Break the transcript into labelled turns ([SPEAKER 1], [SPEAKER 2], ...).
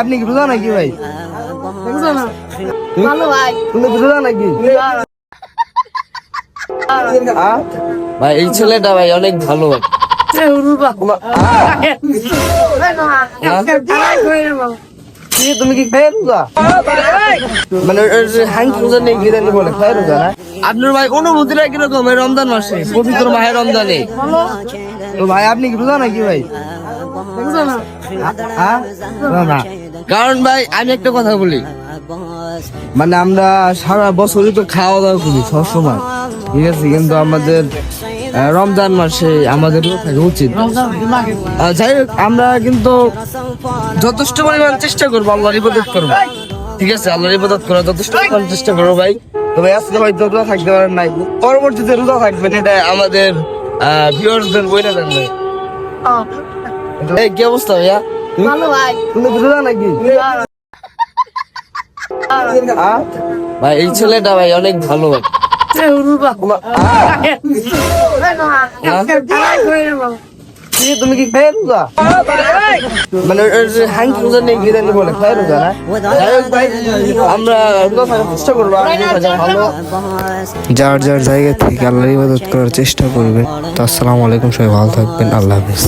[SPEAKER 1] আপনি কি রোজা নাকি ভাই?
[SPEAKER 2] ভালো ভাই।
[SPEAKER 1] তুমি কি রোজা নাকি?
[SPEAKER 3] ভাই এই ছেলেটা ভাই অনেক ভালো।
[SPEAKER 1] তুমি কি খাই রোজা? মানে হাঙ্কি রোজা নেই গিরানি বলে খাই রোজা না?
[SPEAKER 3] আপনার ভাই অনুভূতিটা কিরকম এই রমজান মাসে, পবিত্র মাহে রমজানে?
[SPEAKER 1] তো ভাই আপনি কি রোজা নাকি ভাই? না,
[SPEAKER 3] কারণ ভাই আমি একটা কথা বলি,
[SPEAKER 1] মানে আমরা সারা বছরই তো খাওয়া দাওয়া করি সবসময়, ঠিক আছে, কিন্তু আমাদের রমজান মাসে আমাদের থাকা উচিত। যাই হোক, আমরা কিন্তু যথেষ্ট পরিমাণ চেষ্টা করবো আল্লাহর ইবাদত করবো, ঠিক আছে, আল্লাহর ইবাদত করার যথেষ্ট পরিমাণ চেষ্টা করবো ভাই। তো ভাই আজকে ভাই রোজা থাকতে পারেন নাই, পরবর্তীতে রোজা থাকবেন, এটা আমাদের ভিউয়ার্সদের বলে দেন ভাই। এই কি অবস্থা ভাইয়া?
[SPEAKER 2] ভালো ভাই।
[SPEAKER 1] তুমি কি রোজা নাকি?
[SPEAKER 3] ভাই এই ছেলেটা ভাই অনেক ভালো।
[SPEAKER 1] তুমি কি খাই রোজা? মানে হাঙ্কি রোজা নেই গিরানি বলে খাই রোজা না? যাই হোক ভাই, আমরা রোজা থাকার চেষ্টা করবো, ভালো
[SPEAKER 4] যার যার জায়গা থেকে আল্লাহর ইবাদত করার চেষ্টা করবে। তো আসসালামু আলাইকুম, সবাই ভালো থাকবেন, আল্লাহ হাফেজ।